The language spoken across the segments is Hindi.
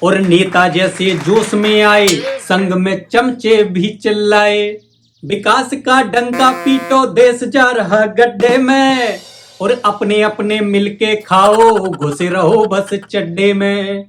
और नेता जैसे जोश में आए, संग में चमचे भी चिल्लाए। विकास का डंका पीटो, देश जा रहा गड्ढे में। और अपने अपने मिलके खाओ, घुसे रहो बस चड्डे में।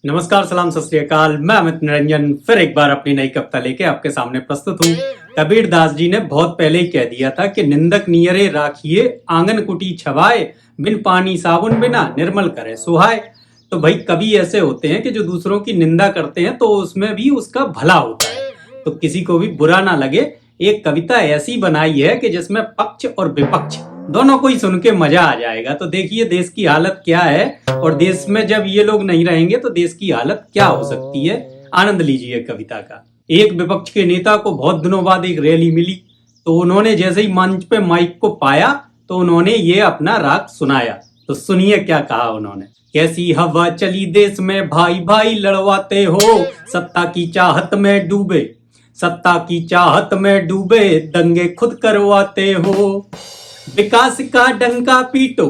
नमस्कार, सलाम, सत श्री अकाल। मैं अमित निरंजन फिर एक बार अपनी नई कविता लेके आपके सामने प्रस्तुत हूँ। कबीर दास जी ने बहुत पहले ही कह दिया था कि निंदक नियरे राखिए, आंगन कुटी छवाए, बिन पानी साबुन बिना निर्मल करे सुहाए। तो भाई कवि ऐसे होते हैं कि जो दूसरों की निंदा करते हैं तो उसमें भी उसका भला होता है, तो किसी को भी बुरा ना लगे। एक कविता ऐसी बनाई है कि जिसमें पक्ष और विपक्ष दोनों को ही सुन के मजा आ जाएगा। तो देखिए देश की हालत क्या है, और देश में जब ये लोग नहीं रहेंगे तो देश की हालत क्या हो सकती है। आनंद लीजिए कविता का। एक विपक्ष के नेता को बहुत दिनों बाद एक रैली मिली, तो उन्होंने जैसे ही मंच पे माइक को पाया तो उन्होंने ये अपना राग सुनाया। तो सुनिए क्या कहा उन्होंने। कैसी हवा चली देश में, भाई भाई लड़वाते हो, सत्ता की चाहत में डूबे, सत्ता की चाहत में डूबे, दंगे खुद करवाते हो। विकास का डंका पीटो,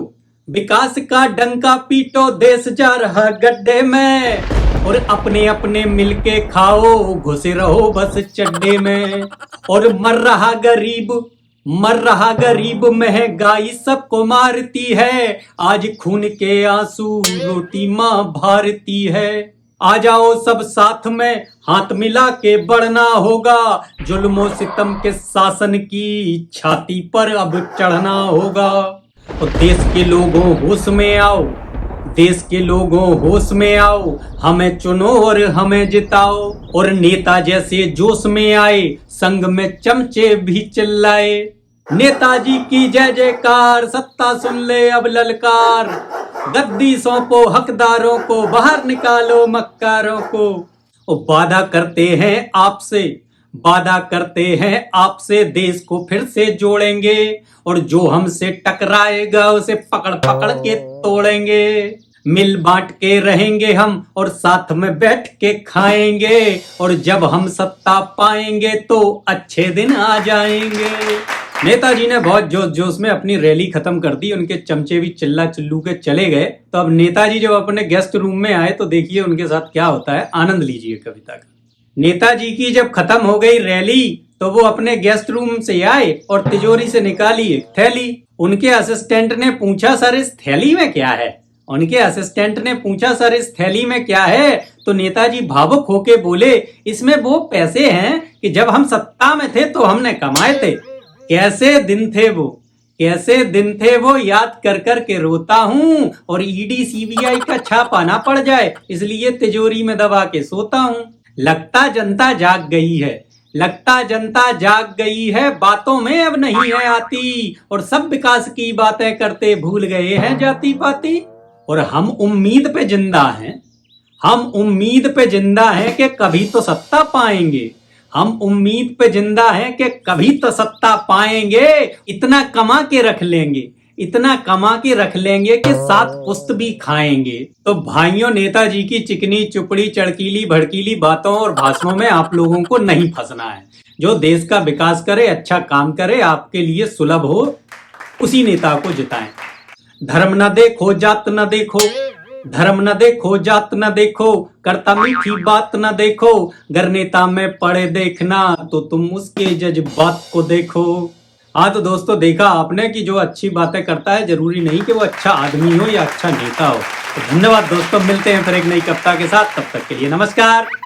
विकास का डंका पीटो, देश जा रहा गड्ढे में। और अपने अपने मिलके खाओ, घुसे रहो बस चड्डे में। और मर रहा गरीब, मर रहा गरीब, महंगाई सबको मारती है। आज खून के आंसू रोटी माँ भारती है। आ जाओ सब साथ में, हाथ मिला के बढ़ना होगा। जुल्मों सितम के शासन की छाती पर अब चढ़ना होगा। और देश के लोगों होश में आओ, देश के लोगों होश में आओ, हमें चुनो और हमें जिताओ। और नेता जैसे जोश में आए, संग में चमचे भी चिल्लाए। नेताजी की जय जयकार, सत्ता सुन ले अब ललकार। गद्दी सौंपो हकदारों को, बाहर निकालो मक्कारों को। और वादा करते हैं आपसे, वादा करते हैं आपसे, देश को फिर से जोड़ेंगे। और जो हमसे टकराएगा उसे पकड़ पकड़ के तोड़ेंगे। मिल बांट के रहेंगे हम, और साथ में बैठ के खाएंगे। और जब हम सत्ता पाएंगे तो अच्छे दिन आ जाएंगे। नेताजी ने बहुत जोश जोश में अपनी रैली खत्म कर दी, उनके चमचे भी चिल्ला चिल्लू के चले गए। तो अब नेताजी जब अपने गेस्ट रूम में आए तो देखिए उनके साथ क्या होता है। आनंद लीजिए कविता का। नेताजी की जब खत्म हो गई रैली तो वो अपने गेस्ट रूम से आए और तिजोरी से निकाली एक थैली। उनके असिस्टेंट ने पूछा, सर इस थैली में क्या है? उनके असिस्टेंट ने पूछा, सर इस थैली में क्या है? तो नेताजी भावुक होके बोले, इसमें वो पैसे हैं कि जब हम सत्ता में थे तो हमने कमाए थे। कैसे दिन थे वो, कैसे दिन थे वो, याद कर कर के रोता हूँ। और ईडी सीबीआई का छापा ना पड़ जाए इसलिए तिजोरी में दबा के सोता हूँ। लगता जनता जाग गई है, लगता जनता जाग गई है, बातों में अब नहीं है आती। और सब विकास की बातें करते भूल गए हैं जाति पाति। और हम उम्मीद पे जिंदा हैं, हम उम्मीद पे जिंदा हैं कि कभी तो सत्ता पाएंगे। हम उम्मीद पे जिंदा हैं कि कभी तो सत्ता पाएंगे। इतना कमा के रख लेंगे, इतना कमा के रख लेंगे कि 7 पुस्त भी खाएंगे। तो भाइयों, नेताजी की चिकनी चुपड़ी चड़कीली भड़कीली बातों और भाषणों में आप लोगों को नहीं फंसना है। जो देश का विकास करे, अच्छा काम करे, आपके लिए सुलभ हो, उसी नेता को जिताएं। धर्म न देखो, जात न देखो, धर्म न देखो, जात न देखो, करता मीठी बात न देखो। गर नेता में पड़े देखना तो तुम उसके जज्बात को देखो। हाँ तो दोस्तों, देखा आपने कि जो अच्छी बातें करता है जरूरी नहीं कि वो अच्छा आदमी हो या अच्छा नेता हो। तो धन्यवाद दोस्तों, मिलते हैं फिर एक नई कविता के साथ। तब तक के लिए नमस्कार।